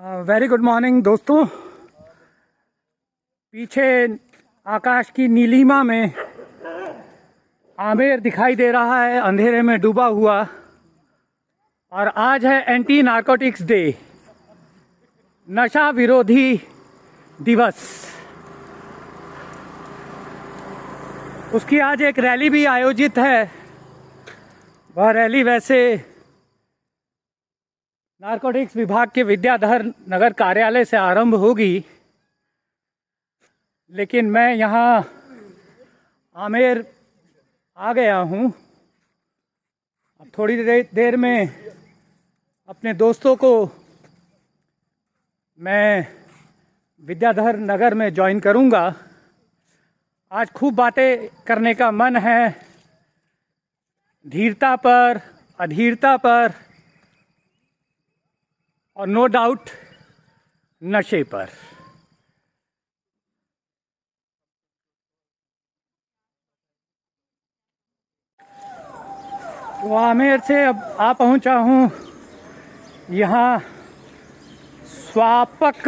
Very good morning दोस्तों। पीछे आकाश की नीलिमा में आमेर दिखाई दे रहा है, अंधेरे में डूबा हुआ। और आज है एंटी नारकोटिक्स डे, नशा विरोधी दिवस। उसकी आज एक रैली भी आयोजित है। वह रैली वैसे नारकोटिक्स विभाग के विद्याधर नगर कार्यालय से आरंभ होगी, लेकिन मैं यहाँ आमेर आ गया हूँ। अब थोड़ी देर में अपने दोस्तों को मैं विद्याधर नगर में ज्वाइन करूँगा। आज खूब बातें करने का मन है, धीरता पर, अधीरता पर और नो डाउट नशे पर। तो आमेर से अब आ पहुंचा हूं यहाँ स्वापक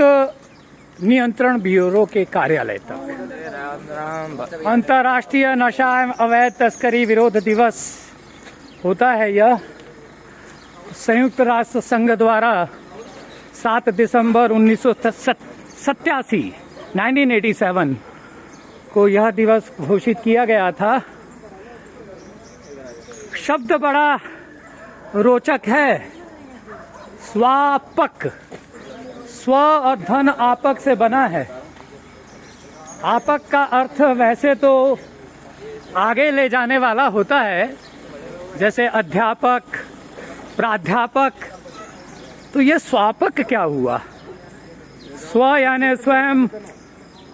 नियंत्रण ब्यूरो के कार्यालय तक। अंतर्राष्ट्रीय नशा एवं अवैध तस्करी विरोध दिवस होता है। यह संयुक्त राष्ट्र संघ द्वारा 7 दिसंबर 1987 को यह दिवस घोषित किया गया था। शब्द बड़ा रोचक है, स्वापक। स्व और धन आपक से बना है। आपक का अर्थ वैसे तो आगे ले जाने वाला होता है, जैसे अध्यापक, प्राध्यापक। तो ये स्वापक क्या हुआ? स्व यानी स्वयं,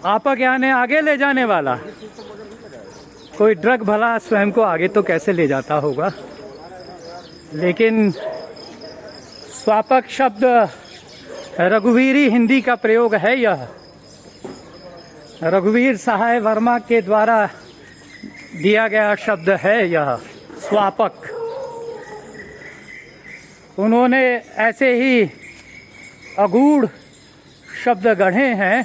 आपक यानी आगे ले जाने वाला। कोई ड्रग भला स्वयं को आगे तो कैसे ले जाता होगा, लेकिन स्वापक शब्द रघुवीरी हिंदी का प्रयोग है। यह रघुवीर सहाय वर्मा के द्वारा दिया गया शब्द है, यह स्वापक। उन्होंने ऐसे ही अगूढ़ शब्द गढ़े हैं।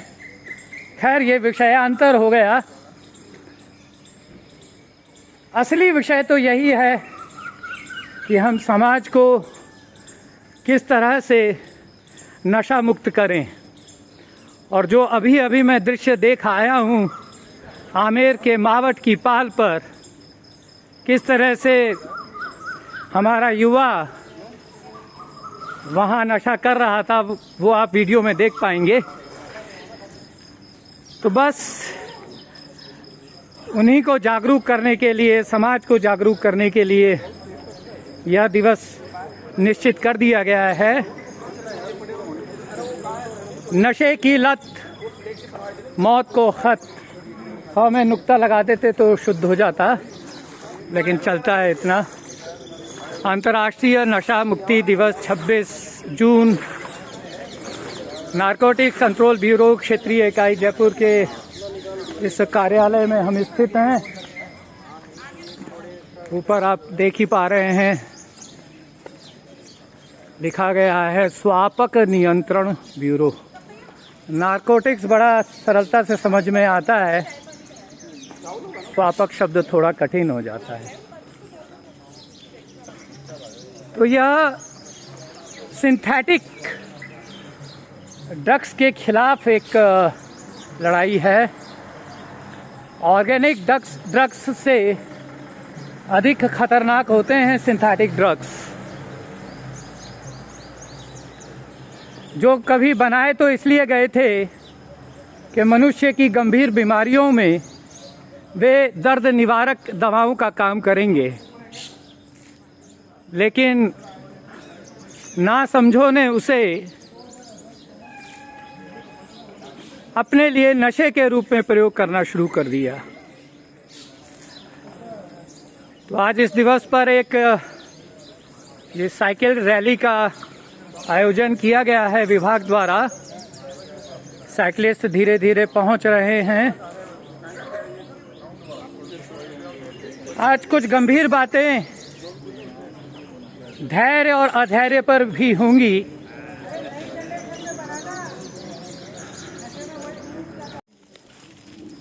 खैर, ये विषयांतर हो गया। असली विषय तो यही है कि हम समाज को किस तरह से नशा मुक्त करें। और जो अभी अभी मैं दृश्य देख आया हूँ आमेर के मावट की पाल पर, किस तरह से हमारा युवा वहाँ नशा कर रहा था, वो आप वीडियो में देख पाएंगे। तो बस उन्हीं को जागरूक करने के लिए, समाज को जागरूक करने के लिए यह दिवस निश्चित कर दिया गया है। नशे की लत मौत को खत। हाँ, में नुक्ता लगा देते तो शुद्ध हो जाता, लेकिन चलता है इतना। अंतर्राष्ट्रीय नशा मुक्ति दिवस 26 जून। नारकोटिक्स कंट्रोल ब्यूरो क्षेत्रीय इकाई जयपुर के इस कार्यालय में हम स्थित हैं। ऊपर आप देख ही पा रहे हैं, लिखा गया है स्वापक नियंत्रण ब्यूरो। नारकोटिक्स बड़ा सरलता से समझ में आता है, स्वापक शब्द थोड़ा कठिन हो जाता है। तो यह सिंथेटिक ड्रग्स के खिलाफ एक लड़ाई है। ऑर्गेनिक ड्रग्स से अधिक खतरनाक होते हैं सिंथेटिक ड्रग्स, जो कभी बनाए तो इसलिए गए थे कि मनुष्य की गंभीर बीमारियों में वे दर्द निवारक दवाओं का काम करेंगे। लेकिन ना समझों ने उसे अपने लिए नशे के रूप में प्रयोग करना शुरू कर दिया। तो आज इस दिवस पर एक ये साइकिल रैली का आयोजन किया गया है विभाग द्वारा। साइकिलिस्ट धीरे धीरे पहुंच रहे हैं। आज कुछ गंभीर बातें धैर्य और अधैर्य पर भी होंगी।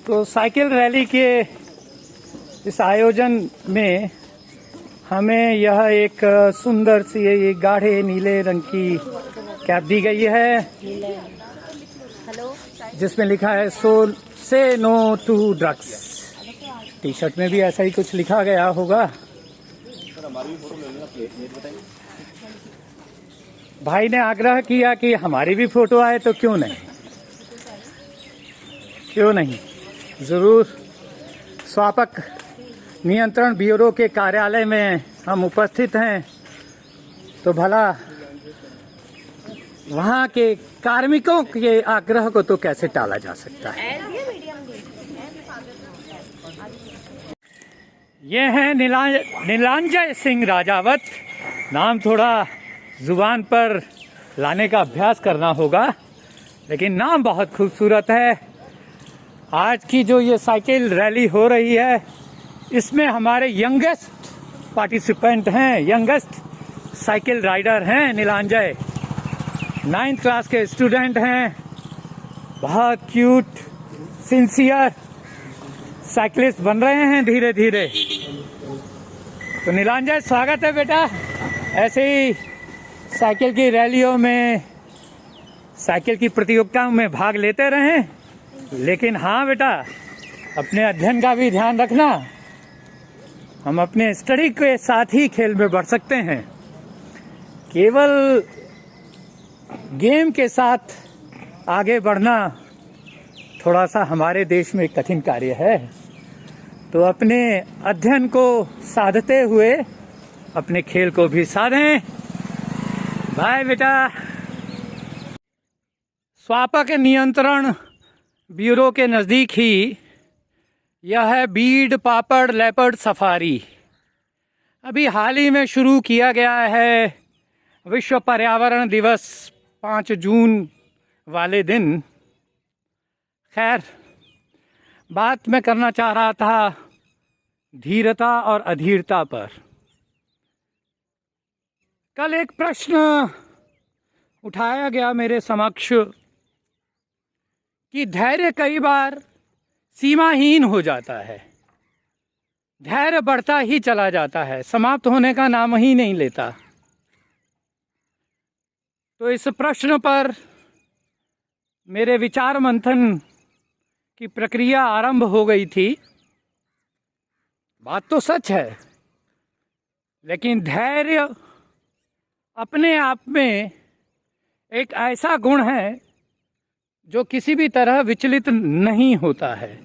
तो साइकिल रैली के इस आयोजन में हमें यह एक सुंदर सी ये गाढ़े नीले रंग की कैप दी गई है जिसमें लिखा है say no to drugs. T shirt में भी ऐसा ही कुछ लिखा गया होगा। भाई ने आग्रह किया कि हमारी भी फोटो आए तो क्यों नहीं जरूर। स्वापक नियंत्रण ब्यूरो के कार्यालय में हम उपस्थित हैं तो भला वहाँ के कार्मिकों के आग्रह को तो कैसे टाला जा सकता है। ये हैं नीलांजय सिंह राजावत। नाम थोड़ा जुबान पर लाने का अभ्यास करना होगा, लेकिन नाम बहुत खूबसूरत है। आज की जो ये साइकिल रैली हो रही है इसमें हमारे यंगेस्ट पार्टिसिपेंट हैं, यंगेस्ट साइकिल राइडर हैं नीलांजय। 9th क्लास के स्टूडेंट हैं, बहुत क्यूट सिंसियर साइकिलिस्ट बन रहे हैं धीरे धीरे। तो नीलांजय, स्वागत है बेटा। ऐसे ही साइकिल की रैलियों में, साइकिल की प्रतियोगिताओं में भाग लेते रहें, लेकिन हाँ बेटा, अपने अध्ययन का भी ध्यान रखना। हम अपने स्टडी के साथ ही खेल में बढ़ सकते हैं। केवल गेम के साथ आगे बढ़ना थोड़ा सा हमारे देश में कठिन कार्य है। तो अपने अध्ययन को साधते हुए अपने खेल को भी साधें। बाय बेटा। स्वापक नियंत्रण ब्यूरो के नज़दीक ही यह है बीड पापड़ लेपर्ड सफारी। अभी हाल ही में शुरू किया गया है। विश्व पर्यावरण दिवस 5 जून वाले दिन। खैर, बात मैं करना चाह रहा था धीरता और अधीरता पर। कल एक प्रश्न उठाया गया मेरे समक्ष कि धैर्य कई बार सीमाहीन हो जाता है, धैर्य बढ़ता ही चला जाता है, समाप्त होने का नाम ही नहीं लेता। तो इस प्रश्न पर मेरे विचार मंथन की प्रक्रिया आरंभ हो गई थी। बात तो सच है, लेकिन धैर्य अपने आप में एक ऐसा गुण है जो किसी भी तरह विचलित नहीं होता है।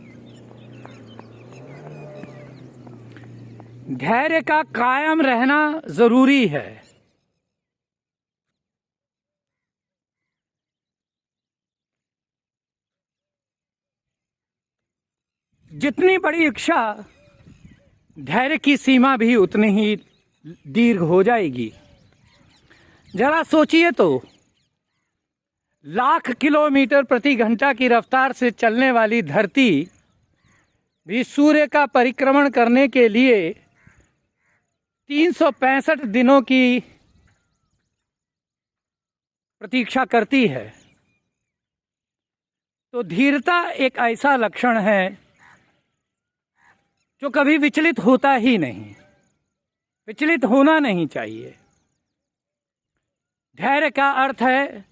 धैर्य का कायम रहना जरूरी है। जितनी बड़ी इच्छा, धैर्य की सीमा भी उतनी ही दीर्घ हो जाएगी। जरा सोचिए तो, लाख किलोमीटर प्रति घंटा की रफ्तार से चलने वाली धरती भी सूर्य का परिक्रमण करने के लिए 365 दिनों की प्रतीक्षा करती है। तो धीरता एक ऐसा लक्षण है जो कभी विचलित होता ही नहीं, विचलित होना नहीं चाहिए। धैर्य का अर्थ है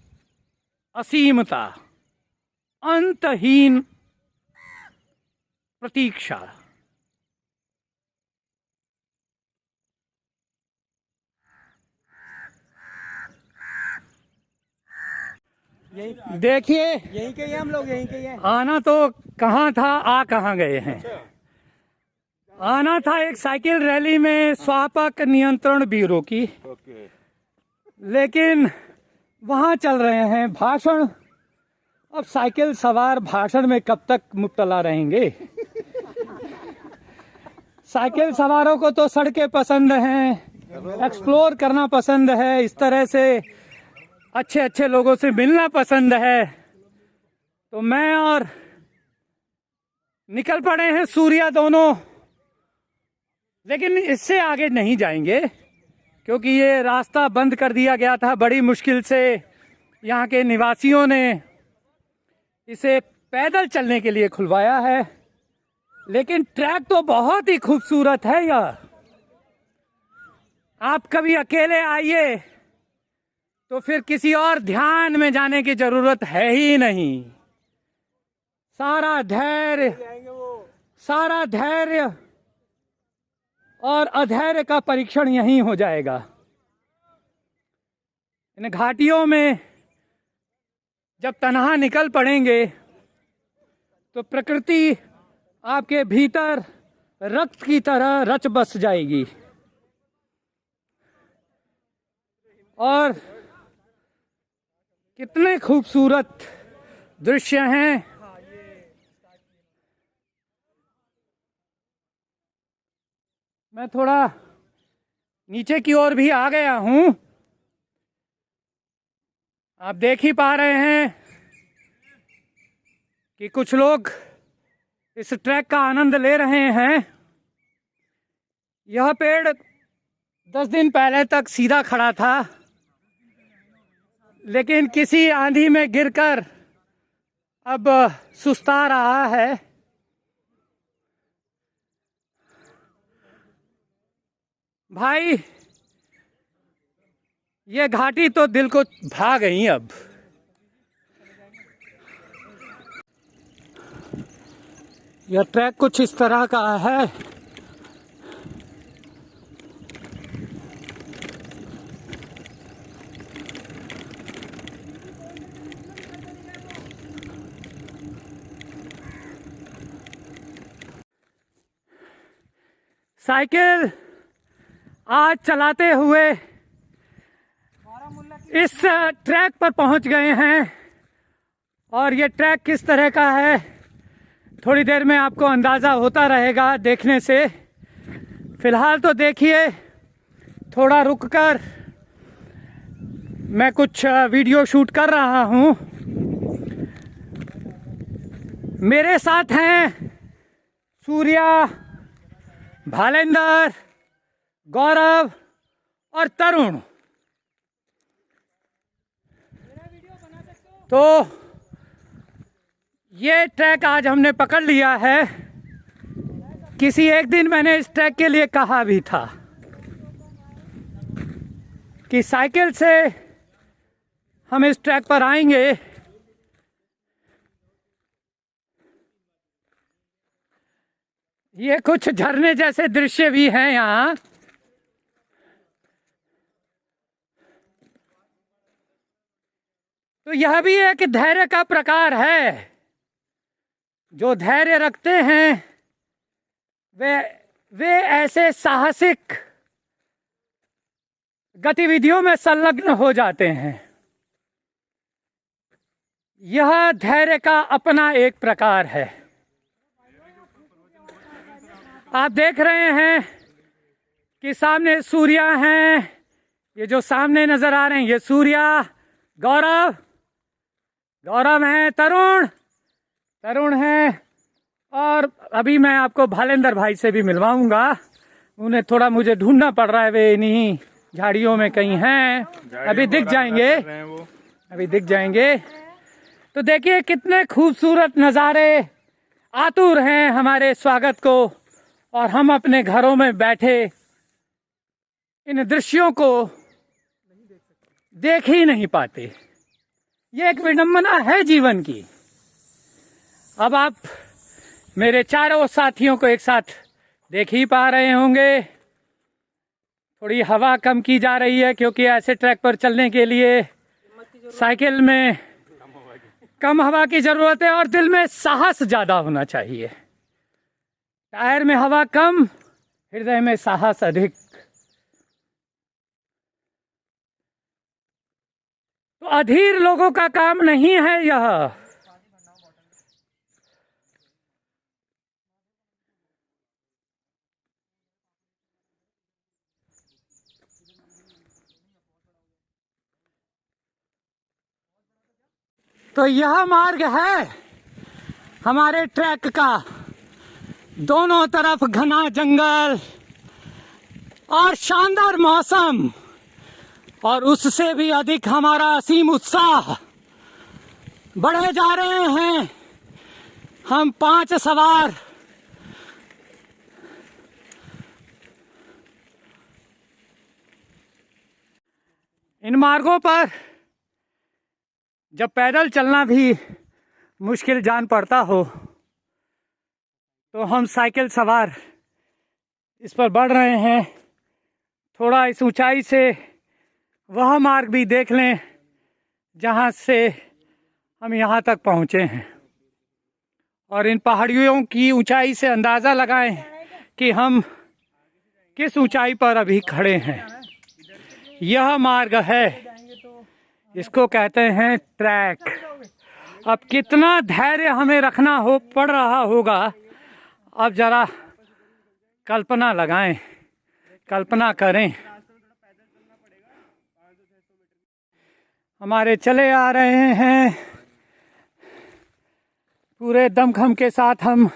असीमता, अंतहीन प्रतीक्षा। देखिए, यहीं के हम लोग यहीं के हैं। आना तो कहाँ था, आ कहाँ गए हैं। आना था एक साइकिल रैली में स्वापक नियंत्रण ब्यूरो की, लेकिन वहाँ चल रहे हैं भाषण। अब साइकिल सवार भाषण में कब तक मुब्तला रहेंगे। साइकिल सवारों को तो सड़कें पसंद हैं, एक्सप्लोर करना पसंद है, इस तरह से अच्छे अच्छे लोगों से मिलना पसंद है। तो मैं और निकल पड़े हैं सूर्या दोनों, लेकिन इससे आगे नहीं जाएंगे क्योंकि ये रास्ता बंद कर दिया गया था। बड़ी मुश्किल से यहाँ के निवासियों ने इसे पैदल चलने के लिए खुलवाया है। लेकिन ट्रैक तो बहुत ही खूबसूरत है यह। आप कभी अकेले आइए तो फिर किसी और ध्यान में जाने की जरूरत है ही नहीं। सारा धैर्य और अधैर्य का परीक्षण यहीं हो जाएगा। इन घाटियों में जब तन्हा निकल पड़ेंगे तो प्रकृति आपके भीतर रक्त की तरह रच बस जाएगी और कितने खूबसूरत दृश्य हैं। मैं थोड़ा नीचे की ओर भी आ गया हूं। आप देख ही पा रहे हैं कि कुछ लोग इस ट्रैक का आनंद ले रहे हैं। यह पेड़ 10 दिन पहले तक सीधा खड़ा था, लेकिन किसी आंधी में गिरकर अब सुस्ता रहा है। भाई, ये घाटी तो दिल को भा गई। अब यह ट्रैक कुछ इस तरह का है। साइकिल आज चलाते हुए इस ट्रैक पर पहुंच गए हैं और ये ट्रैक किस तरह का है थोड़ी देर में आपको अंदाज़ा होता रहेगा देखने से। फिलहाल तो देखिए, थोड़ा रुककर मैं कुछ वीडियो शूट कर रहा हूं। मेरे साथ हैं सूर्या, भालेंदर, गौरव और तरुण। तो ये ट्रैक आज हमने पकड़ लिया है। किसी एक दिन मैंने इस ट्रैक के लिए कहा भी था कि साइकिल से हम इस ट्रैक पर आएंगे। ये कुछ झरने जैसे दृश्य भी हैं यहाँ। तो यह भी एक धैर्य का प्रकार है। जो धैर्य रखते हैं वे ऐसे साहसिक गतिविधियों में संलग्न हो जाते हैं। यह धैर्य का अपना एक प्रकार है। आप देख रहे हैं कि सामने सूर्या हैं। ये जो सामने नजर आ रहे हैं ये सूर्या, गौरव हैं, तरुण हैं और अभी मैं आपको भालेंदर भाई से भी मिलवाऊंगा। उन्हें थोड़ा मुझे ढूंढना पड़ रहा है, वे इन्हीं झाड़ियों में कहीं हैं। अभी दिख जाएंगे। तो देखिए कितने खूबसूरत नज़ारे आतुर हैं हमारे स्वागत को, और हम अपने घरों में बैठे इन दृश्यों को देख ही नहीं पाते। ये एक विडंबना है जीवन की। अब आप मेरे चारों साथियों को एक साथ देख ही पा रहे होंगे। थोड़ी हवा कम की जा रही है क्योंकि ऐसे ट्रैक पर चलने के लिए साइकिल में कम हवा की जरूरत है और दिल में साहस ज्यादा होना चाहिए। टायर में हवा कम, हृदय में साहस अधिक। तो अधीर लोगों का काम नहीं है यह। तो यह मार्ग है हमारे ट्रैक का। दोनों तरफ घना जंगल और शानदार मौसम, और उससे भी अधिक हमारा असीम उत्साह। बढ़े जा रहे हैं हम 5 सवार इन मार्गों पर जब पैदल चलना भी मुश्किल जान पड़ता हो तो हम साइकिल सवार इस पर बढ़ रहे हैं। थोड़ा इस ऊंचाई से वह मार्ग भी देख लें जहां से हम यहाँ तक पहुँचे हैं, और इन पहाड़ियों की ऊंचाई से अंदाज़ा लगाएं कि हम किस ऊंचाई पर अभी खड़े हैं। यह मार्ग है, इसको कहते हैं ट्रैक। अब कितना धैर्य हमें रखना पड़ रहा होगा, अब जरा कल्पना लगाएं, कल्पना करें। हमारे चले आ रहे हैं, पूरे दमखम के साथ हम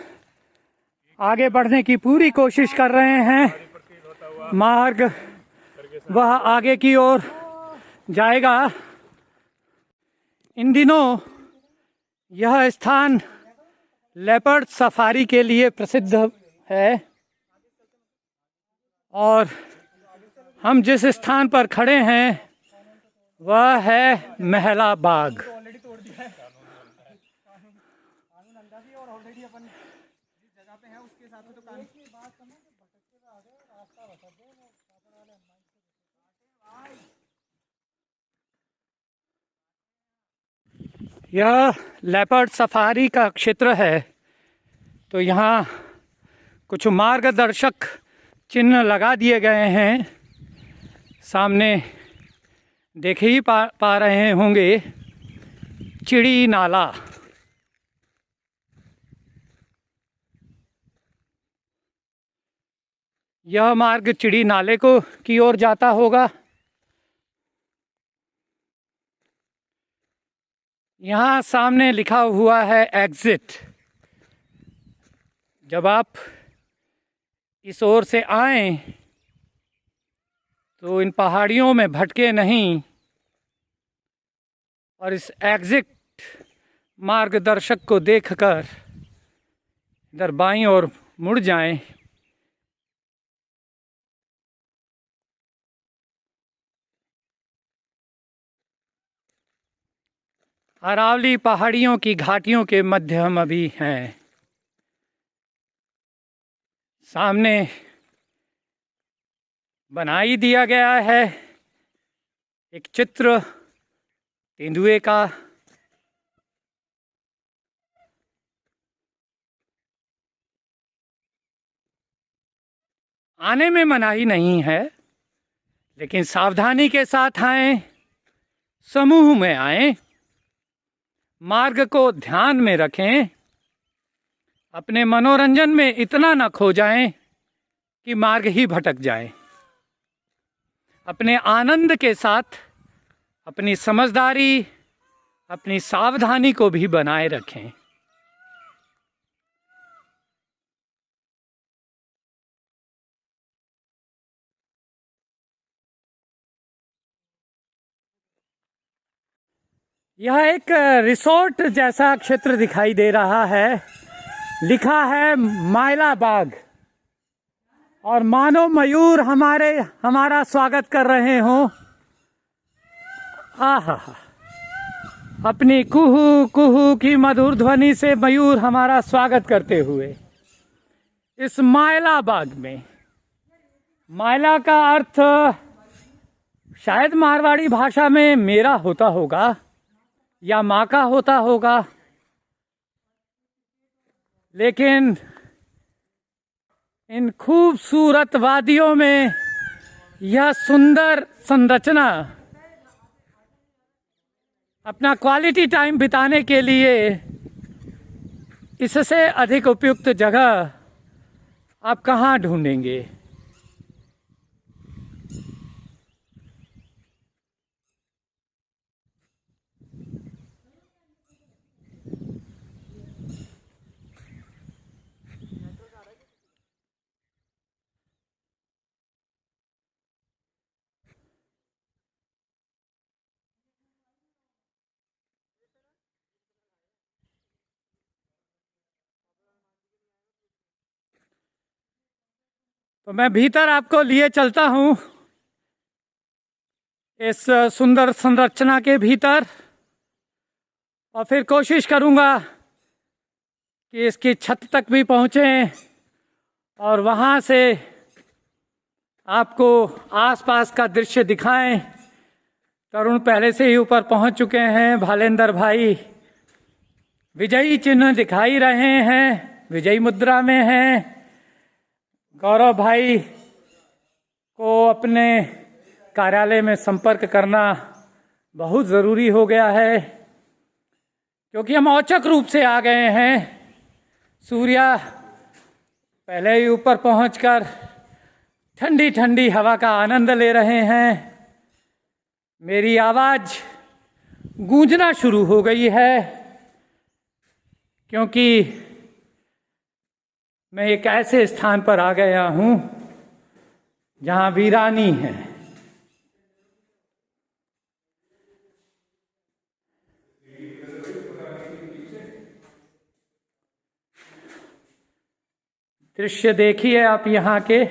आगे बढ़ने की पूरी कोशिश कर रहे हैं। मार्ग वह आगे की ओर जाएगा। इन दिनों यह स्थान लेपर्ड सफारी के लिए प्रसिद्ध है, और हम जिस स्थान पर खड़े हैं वह है महिला बाग। यह लेपर्ड सफारी का क्षेत्र है, तो यहाँ कुछ मार्गदर्शक चिन्ह लगा दिए गए हैं। सामने देख ही पा रहे होंगे, चिड़ी नाला। यह मार्ग चिड़ी नाले की ओर जाता होगा। यहाँ सामने लिखा हुआ है एग्जिट। जब आप इस ओर से आएं तो इन पहाड़ियों में भटके नहीं, और इस एग्जिट मार्गदर्शक को देखकर इधर बाईं ओर मुड़ जाएं। अरावली पहाड़ियों की घाटियों के मध्य हम अभी हैं। सामने बना ही दिया गया है एक चित्र तेंदुए का। आने में मनाही नहीं है, लेकिन सावधानी के साथ आएं, समूह में आएं, मार्ग को ध्यान में रखें, अपने मनोरंजन में इतना न खो जाएं कि मार्ग ही भटक जाए। अपने आनंद के साथ अपनी समझदारी, अपनी सावधानी को भी बनाए रखें। यह एक रिसोर्ट जैसा क्षेत्र दिखाई दे रहा है। लिखा है माइला बाग, और मानो मयूर हमारा स्वागत कर रहे हों। आहा, अपनी कुहू कुहू की मधुर ध्वनि से मयूर हमारा स्वागत करते हुए इस माइला बाग में। माइला का अर्थ शायद मारवाड़ी भाषा में मेरा होता होगा या माँ का होता होगा, लेकिन इन खूबसूरत वादियों में यह सुंदर संरचना अपना क्वालिटी टाइम बिताने के लिए इससे अधिक उपयुक्त जगह आप कहाँ ढूंढेंगे। तो मैं भीतर आपको लिए चलता हूँ। इस सुंदर संरचना के भीतर और फिर कोशिश करूंगा कि इसकी छत तक भी पहुंचें और वहां से आपको आसपास का दृश्य दिखाएं। तरुण पहले से ही ऊपर पहुंच चुके हैं। भालेंद्र भाई विजयी चिन्ह दिखाई रहे हैं, विजयी मुद्रा में हैं। गौरव भाई को अपने कार्यालय में संपर्क करना बहुत ज़रूरी हो गया है, क्योंकि हम औचक रूप से आ गए हैं। सूर्या पहले ही ऊपर पहुंचकर ठंडी ठंडी हवा का आनंद ले रहे हैं। मेरी आवाज़ गूंजना शुरू हो गई है, क्योंकि मैं एक ऐसे स्थान पर आ गया हूं जहां वीरानी है। दृश्य देखिए आप यहाँ के।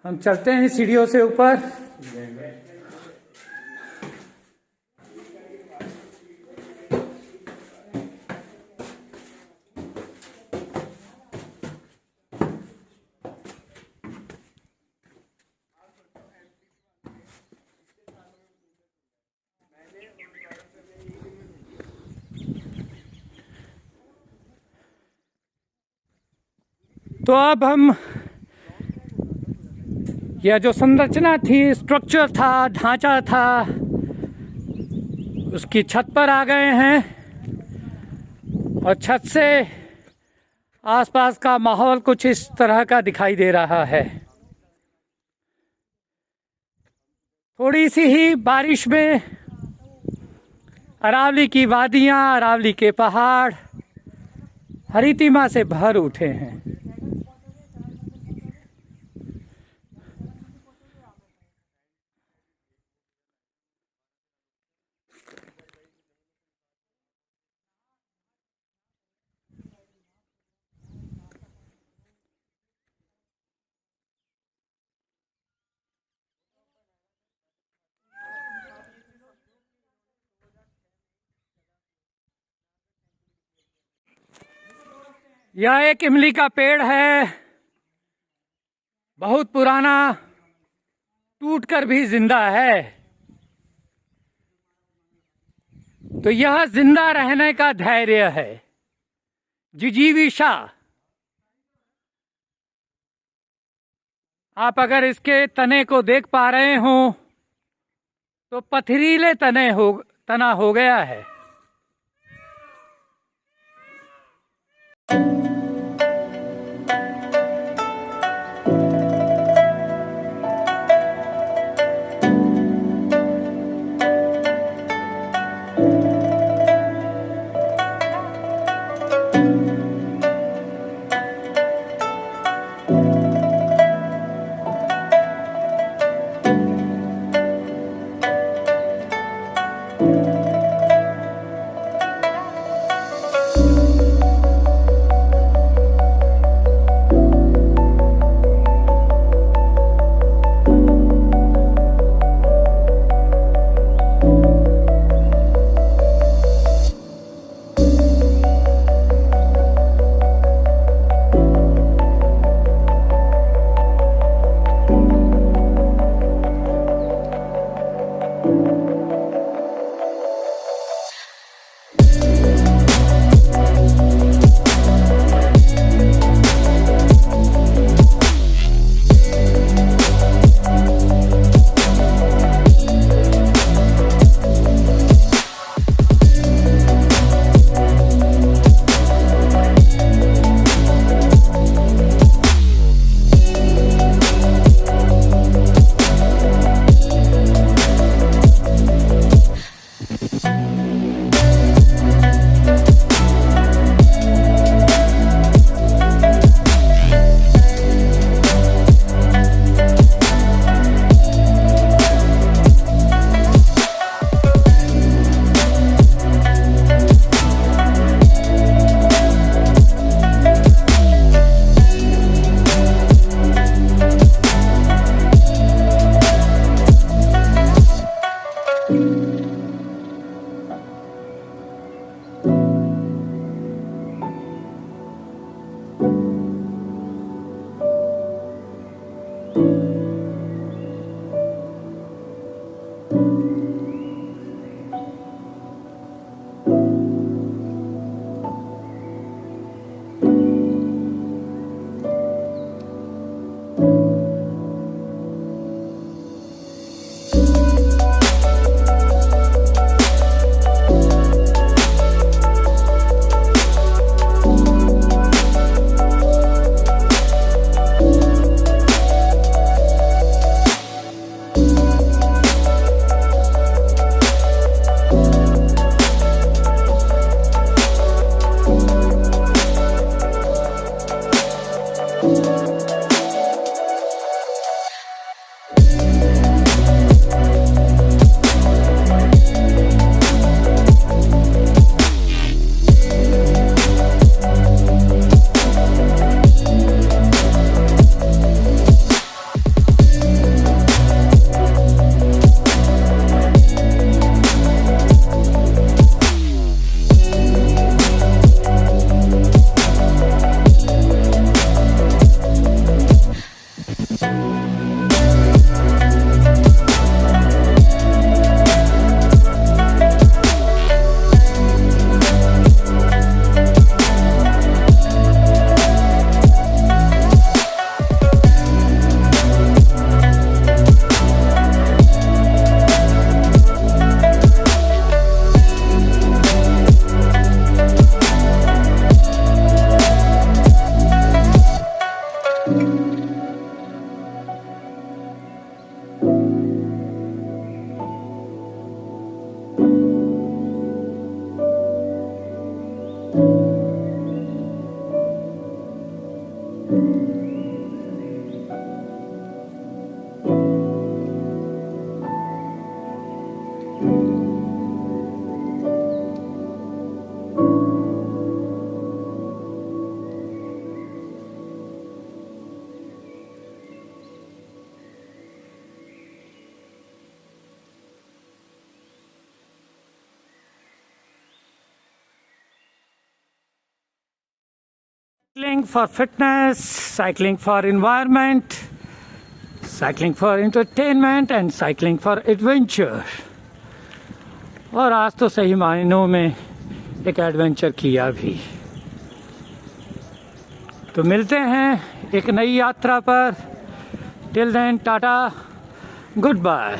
हम चलते हैं सीढ़ियों से ऊपर। तो अब हम यह जो संरचना थी, स्ट्रक्चर था, ढांचा था, उसकी छत पर आ गए हैं और छत से आसपास का माहौल कुछ इस तरह का दिखाई दे रहा है। थोड़ी सी ही बारिश में अरावली की वादियां, अरावली के पहाड़ हरितिमा से भर उठे हैं। यह एक इमली का पेड़ है, बहुत पुराना, टूटकर भी जिंदा है। तो यह जिंदा रहने का धैर्य है, जिजीविषा। आप अगर इसके तने को देख पा रहे हो तो पथरीले तना हो गया है। Cycling for fitness, cycling for environment, cycling for entertainment and cycling for adventure. और आज तो सही मायनों में एक एडवेंचर किया भी। तो मिलते हैं एक नई यात्रा पर। Till then tata, good bye.